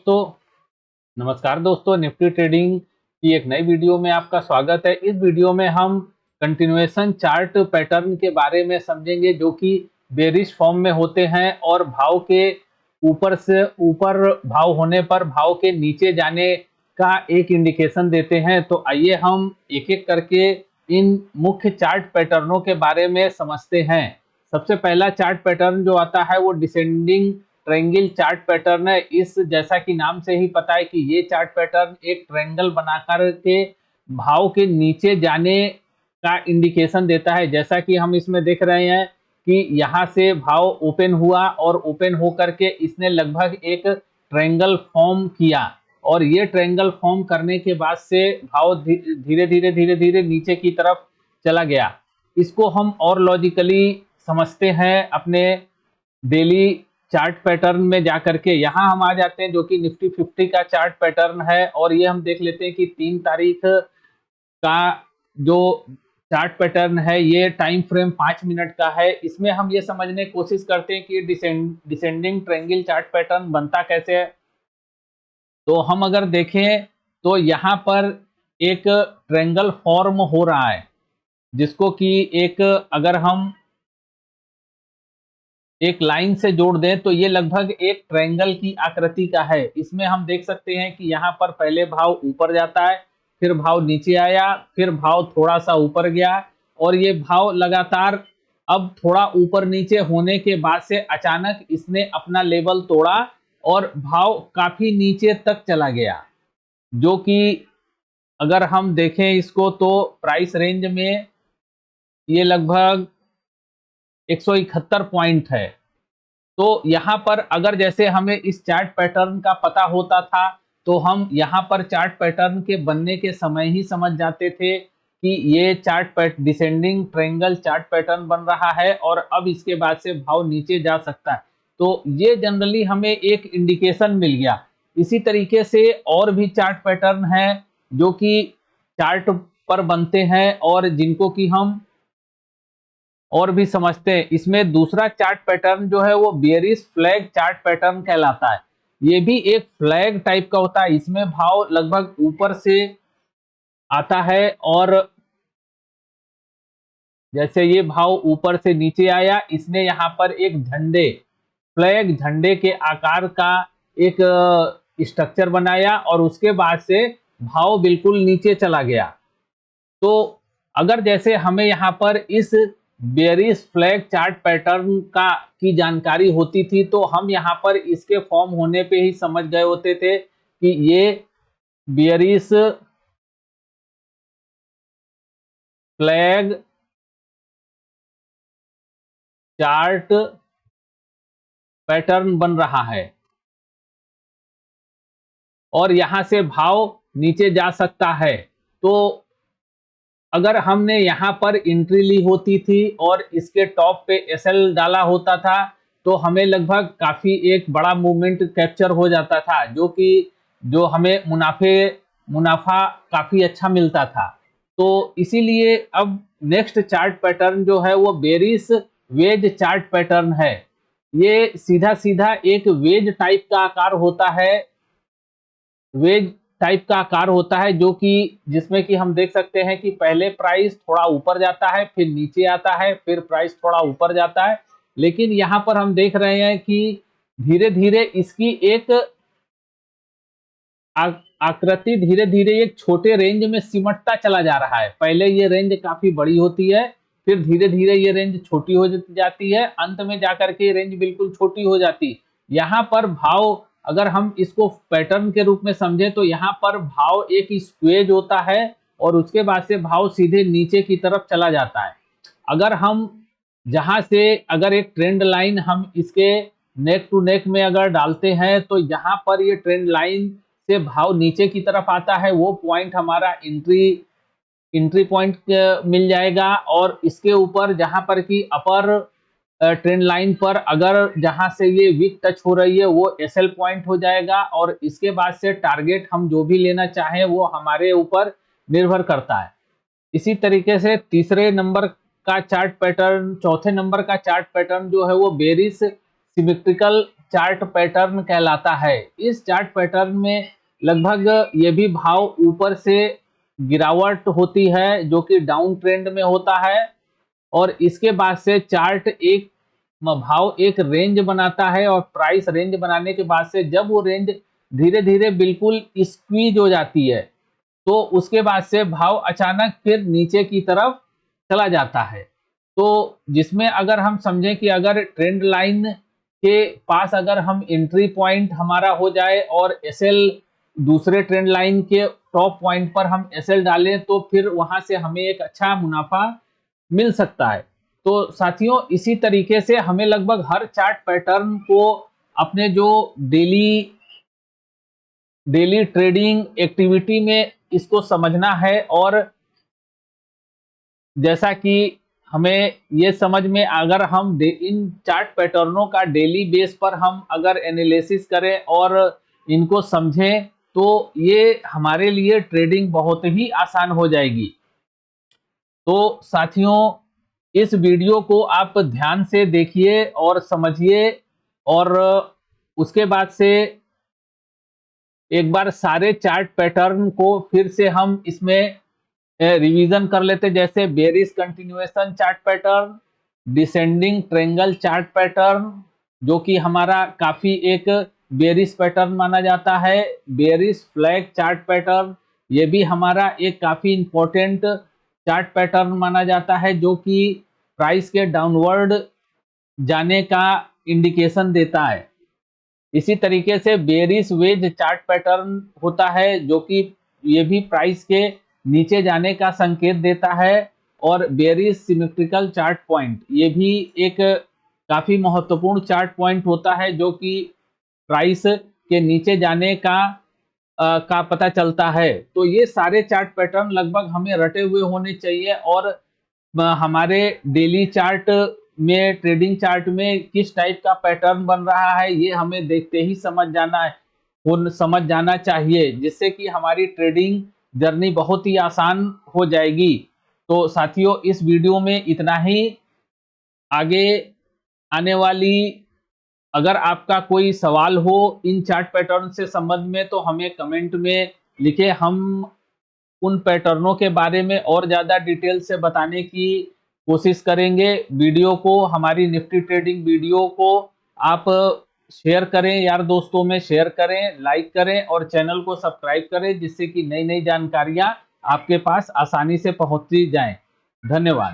नमस्कार दोस्तों, Nifty trading की एक नई वीडियो में आपका स्वागत है। इस वीडियो में हम कंटिन्यूएशन चार्ट पैटर्न के बारे में समझेंगे जो कि बेरिश फॉर्म में होते हैं और भाव के ऊपर से ऊपर भाव होने पर भाव के नीचे जाने का एक इंडिकेशन देते हैं। तो आइए हम एक एक करके इन मुख्य चार्ट पैटर्नों के बारे में समझते हैं। सबसे पहला चार्ट पैटर्न जो आता है वो डिसेंडिंग ट्रायंगल चार्ट पैटर्न है। इस जैसा कि नाम से ही पता है कि ये चार्ट पैटर्न एक ट्रायंगल बनाकर के भाव के नीचे जाने का इंडिकेशन देता है। जैसा कि हम इसमें देख रहे हैं कि यहाँ से भाव ओपन हुआ और ओपन होकर के इसने लगभग एक ट्रायंगल फॉर्म किया और ये ट्रायंगल फॉर्म करने के बाद से भाव धीरे धीरे नीचे की तरफ चला गया। इसको हम और लॉजिकली समझते हैं अपने डेली चार्ट पैटर्न में जाकर के। यहाँ हम आ जाते हैं जो कि निफ्टी 50 का चार्ट पैटर्न है और ये हम देख लेते हैं कि 3 तारीख का जो चार्ट पैटर्न है ये टाइम फ्रेम 5 मिनट का है। इसमें हम ये समझने की कोशिश करते हैं कि डिसेंडिंग ट्रायंगल चार्ट पैटर्न बनता कैसे है। तो हम अगर देखें तो यहाँ पर एक ट्रायंगल फॉर्म हो रहा है जिसको कि एक अगर हम एक लाइन से जोड़ दें तो ये लगभग एक ट्रायंगल की आकृति का है। इसमें हम देख सकते हैं कि यहाँ पर पहले भाव ऊपर जाता है, फिर भाव नीचे आया, फिर भाव थोड़ा सा ऊपर गया और ये भाव लगातार अब थोड़ा ऊपर नीचे होने के बाद से अचानक इसने अपना लेवल तोड़ा और भाव काफी नीचे तक चला गया, जो कि अगर हम देखें इसको तो प्राइस रेंज में ये लगभग 171 पॉइंट है। तो यहाँ पर अगर जैसे हमें इस चार्ट पैटर्न का पता होता था तो हम यहाँ पर चार्ट पैटर्न के बनने के समय ही समझ जाते थे कि ये डिसेंडिंग ट्रायंगल चार्ट पैटर्न बन रहा है और अब इसके बाद से भाव नीचे जा सकता है। तो ये जनरली हमें एक इंडिकेशन मिल गया। इसी तरीके से और भी चार्ट पैटर्न है जो कि चार्ट पर बनते हैं और जिनको कि हम और भी समझते हैं। इसमें दूसरा चार्ट पैटर्न जो है वो बेयरिश फ्लैग चार्ट पैटर्न कहलाता है। ये भी एक फ्लैग टाइप का होता है। इसमें भाव लगभग ऊपर से आता है और जैसे ये भाव ऊपर से नीचे आया, इसने यहाँ पर एक झंडे फ्लैग झंडे के आकार का एक स्ट्रक्चर बनाया और उसके बाद से भाव बिल्कुल नीचे चला गया। तो अगर जैसे हमें यहाँ पर इस बेयरिश फ्लैग चार्ट पैटर्न की जानकारी होती थी तो हम यहाँ पर इसके फॉर्म होने पे ही समझ गए होते थे कि ये बेयरिश फ्लैग चार्ट पैटर्न बन रहा है और यहां से भाव नीचे जा सकता है। तो अगर हमने यहाँ पर एंट्री ली होती थी और इसके टॉप पे एसएल डाला होता था तो हमें लगभग काफी एक बड़ा मूवमेंट कैप्चर हो जाता था, जो हमें मुनाफा काफी अच्छा मिलता था। तो इसीलिए अब नेक्स्ट चार्ट पैटर्न जो है वो बेरिश वेज चार्ट पैटर्न है। ये सीधा सीधा एक वेज टाइप का आकार होता है, वेज टाइप का आकार होता है जो कि जिसमें कि हम देख सकते हैं कि पहले प्राइस थोड़ा ऊपर जाता है, फिर नीचे आता है, फिर प्राइस थोड़ा ऊपर जाता है। लेकिन यहाँ पर हम देख रहे हैं कि धीरे धीरे इसकी एक आकृति धीरे धीरे एक छोटे रेंज में सिमटता चला जा रहा है। पहले ये रेंज काफी बड़ी होती है, फिर धीरे धीरे ये रेंज छोटी हो जाती है, अंत में जाकर के रेंज बिल्कुल छोटी हो जाती। यहाँ पर भाव अगर हम इसको पैटर्न के रूप में समझें तो यहाँ पर भाव एक स्क्वेज होता है और उसके बाद से भाव सीधे नीचे की तरफ चला जाता है। अगर हम जहां से अगर एक ट्रेंड लाइन हम इसके नेक टू नेक में अगर डालते हैं तो यहाँ पर ये ट्रेंड लाइन से भाव नीचे की तरफ आता है, वो पॉइंट हमारा एंट्री पॉइंट मिल जाएगा। और इसके ऊपर जहां पर कि अपर ट्रेंड लाइन पर अगर जहां से ये वीक टच हो रही है वो एसएल पॉइंट हो जाएगा और इसके बाद से टारगेट हम जो भी लेना चाहें वो हमारे ऊपर निर्भर करता है। इसी तरीके से तीसरे नंबर का चार्ट पैटर्न, चौथे नंबर का चार्ट पैटर्न जो है वो बेरिश सिमेट्रिकल चार्ट पैटर्न कहलाता है। इस चार्ट पैटर्न में लगभग ये भी भाव ऊपर से गिरावट होती है जो कि डाउन ट्रेंड में होता है, और इसके बाद से चार्ट एक भाव एक रेंज बनाता है, और प्राइस रेंज बनाने के बाद से जब वो रेंज धीरे धीरे बिल्कुल स्क्वीज हो जाती है तो उसके बाद से भाव अचानक फिर नीचे की तरफ चला जाता है। तो जिसमें अगर हम समझें कि अगर ट्रेंड लाइन के पास अगर हम एंट्री पॉइंट हमारा हो जाए और एसएल दूसरे ट्रेंड लाइन के टॉप पॉइंट पर हम एसएल डालें तो फिर वहां से हमें एक अच्छा मुनाफा मिल सकता है। तो साथियों, इसी तरीके से हमें लगभग हर चार्ट पैटर्न को अपने जो डेली ट्रेडिंग एक्टिविटी में इसको समझना है, और जैसा कि हमें ये समझ में अगर हम इन चार्ट पैटर्नों का डेली बेस पर हम अगर एनालिसिस करें और इनको समझें तो ये हमारे लिए ट्रेडिंग बहुत ही आसान हो जाएगी। तो साथियों, इस वीडियो को आप ध्यान से देखिए और समझिए, और उसके बाद से एक बार सारे चार्ट पैटर्न को फिर से हम इसमें रिवीजन कर लेते, जैसे bearish continuation chart pattern, descending triangle chart pattern जो कि हमारा काफी एक बेरिश पैटर्न माना जाता है, बेरिश फ्लैग चार्ट पैटर्न ये भी हमारा एक काफी इंपॉर्टेंट चार्ट पैटर्न माना जाता है जो कि प्राइस के डाउनवर्ड जाने का इंडिकेशन देता है। इसी तरीके से बेरिश वेज चार्ट पैटर्न होता है जो कि ये भी प्राइस के नीचे जाने का संकेत देता है, और बेरिश सिमेट्रिकल चार्ट पॉइंट ये भी एक काफी महत्वपूर्ण चार्ट पॉइंट होता है जो कि प्राइस के नीचे जाने का पता चलता है। तो ये सारे चार्ट पैटर्न लगभग हमें रटे हुए होने चाहिए, और हमारे डेली चार्ट में ट्रेडिंग चार्ट में किस टाइप का पैटर्न बन रहा है ये हमें देखते ही समझ जाना चाहिए, जिससे कि हमारी ट्रेडिंग जर्नी बहुत ही आसान हो जाएगी। तो साथियों, इस वीडियो में इतना ही। आगे आने वाली अगर आपका कोई सवाल हो इन चार्ट पैटर्न से संबंध में तो हमें कमेंट में लिखे, हम उन पैटर्नों के बारे में और ज़्यादा डिटेल से बताने की कोशिश करेंगे। वीडियो को, हमारी निफ्टी ट्रेडिंग वीडियो को आप शेयर करें, यार दोस्तों में शेयर करें, लाइक करें और चैनल को सब्सक्राइब करें, जिससे कि नई नई जानकारियां आपके पास आसानी से पहुंचती जाएं। धन्यवाद।